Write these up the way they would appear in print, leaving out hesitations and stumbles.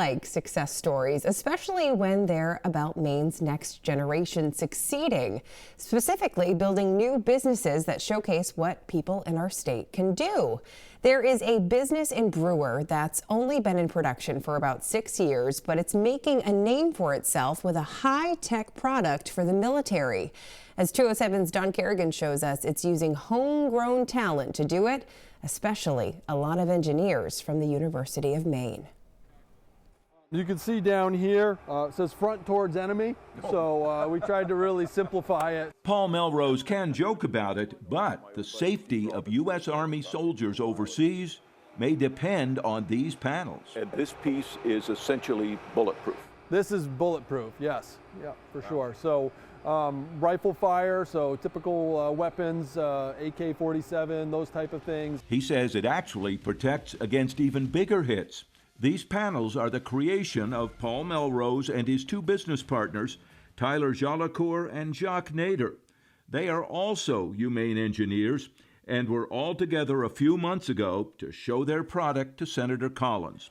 Like success stories, especially when they're about Maine's next generation succeeding, specifically building new businesses that showcase what people in our state can do. There is a business in Brewer that's only been in production for about 6 years, but it's making a name for itself with a high-tech product for the military. As 207's Don Kerrigan shows us, it's using homegrown talent to do it, especially a lot of engineers from the University of Maine. You can see down here, it says front towards enemy, so we tried to really simplify it. Paul Melrose can joke about it, but the safety of U.S. Army soldiers overseas may depend on these panels. And this piece is essentially bulletproof. This is bulletproof, yes, yeah, for sure. So rifle fire, so typical weapons, AK-47, those type of things. He says it actually protects against even bigger hits. These panels are the creation of Paul Melrose and his two business partners, Tyler Jolicoeur and Jacques Nader. They are also humane engineers and were all together a few months ago to show their product to Senator Collins.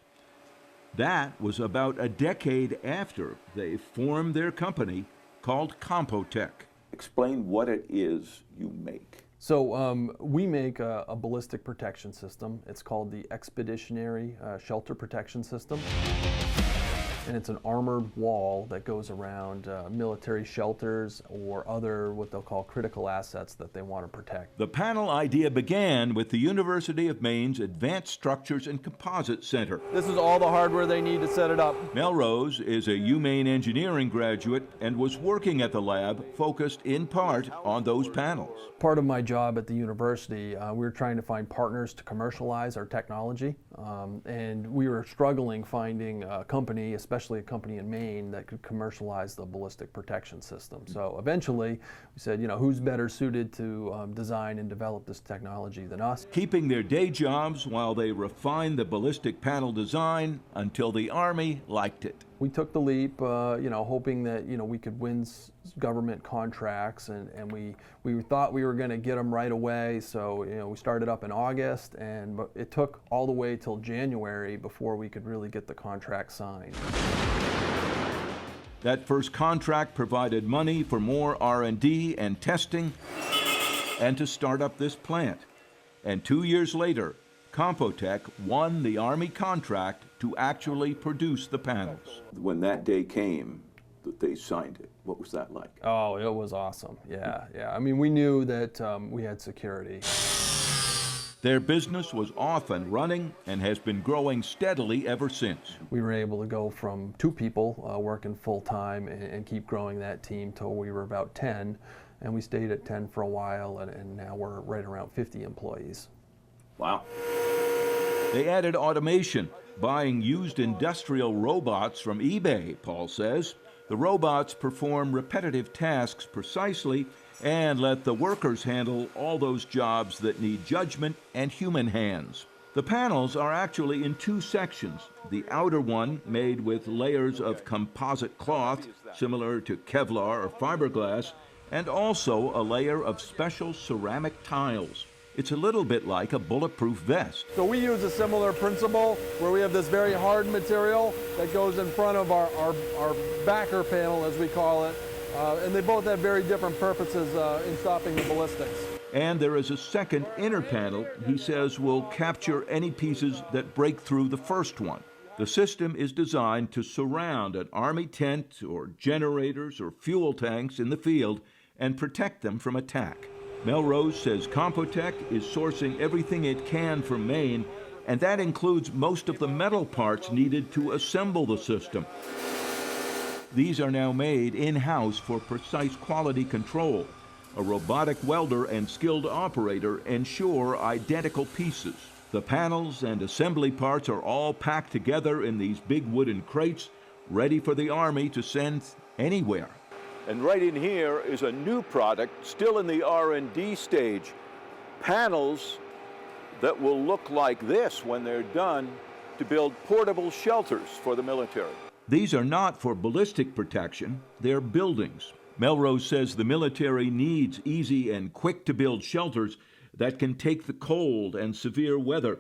That was about a decade after they formed their company called Compotech. Explain what it is you make. So we make a ballistic protection system. It's called the Expeditionary Shelter Protection System. And it's an armored wall that goes around military shelters or other what they'll call critical assets that they want to protect. The panel idea began with the University of Maine's Advanced Structures and Composites Center. This is all the hardware they need to set it up. Melrose is a UMaine engineering graduate and was working at the lab focused in part on those panels. Part of my job at the university, we were trying to find partners to commercialize our technology, and we were struggling finding a company, especially a company in Maine, that could commercialize the ballistic protection system. So eventually we said, you know, who's better suited to design and develop this technology than us? Keeping their day jobs while they refined the ballistic panel design until the Army liked it. We took the leap, hoping that, we could win government contracts, and we thought we were going to get them right away. So, we started up in August, and it took all the way till January before we could really get the contract signed. That first contract provided money for more R&D and testing and to start up this plant. And 2 years later, Compotech won the Army contract to actually produce the panels. When that day came that they signed it, what was that like? Oh, it was awesome. Yeah. I mean, we knew that we had security. Their business was off and running and has been growing steadily ever since. We were able to go from 2 people working full-time and keep growing that team till we were about 10, and we stayed at 10 for a while, and now we're right around 50 employees. Wow. They added automation, buying used industrial robots from eBay, Paul says. The robots perform repetitive tasks precisely and let the workers handle all those jobs that need judgment and human hands. The panels are actually in 2 sections. The outer one made with layers of composite cloth, similar to Kevlar or fiberglass, and also a layer of special ceramic tiles. It's a little bit like a bulletproof vest. So we use a similar principle where we have this very hard material that goes in front of our backer panel, as we call it, and they both have very different purposes in stopping the ballistics. And there is a second inner panel he says will capture any pieces that break through the first one. The system is designed to surround an Army tent or generators or fuel tanks in the field and protect them from attack. Melrose says Compotech is sourcing everything it can from Maine, and that includes most of the metal parts needed to assemble the system. These are now made in-house for precise quality control. A robotic welder and skilled operator ensure identical pieces. The panels and assembly parts are all packed together in these big wooden crates, ready for the Army to send anywhere. And right in here is a new product, still in the R&D stage. Panels that will look like this when they're done to build portable shelters for the military. These are not for ballistic protection, they're buildings. Melrose says the military needs easy and quick-to-build shelters that can take the cold and severe weather.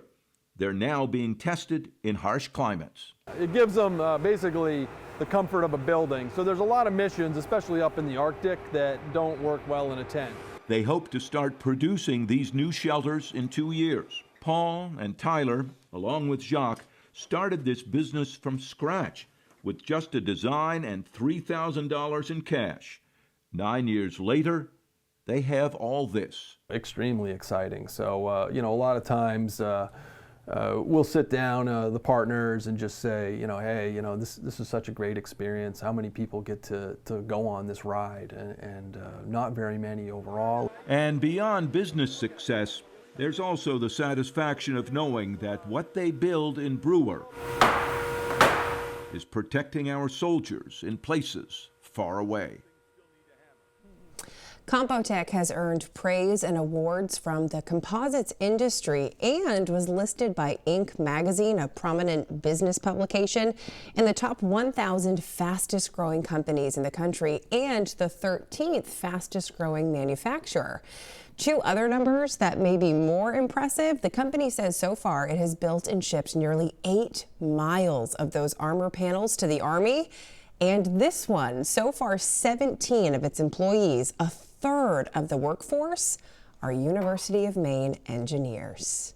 They're now being tested in harsh climates. It gives them basically the comfort of a building. So there's a lot of missions, especially up in the Arctic, that don't work well in a tent. They hope to start producing these new shelters in 2 years. Paul and Tyler, along with Jacques, started this business from scratch with just a design and $3,000 in cash. 9 years later, they have all this. Extremely exciting. So, a lot of times we'll sit down, the partners, and just say, hey, this is such a great experience. How many people get to go on this ride? And not very many overall. And beyond business success, there's also the satisfaction of knowing that what they build in Brewer is protecting our soldiers in places far away. Compotech has earned praise and awards from the composites industry and was listed by Inc. magazine, a prominent business publication, in the top 1,000 fastest growing companies in the country and the 13th fastest growing manufacturer. Two other numbers that may be more impressive: the company says so far it has built and shipped nearly 8 miles of those armor panels to the Army. And this one, so far 17 of its employees, a third of the workforce, are University of Maine engineers.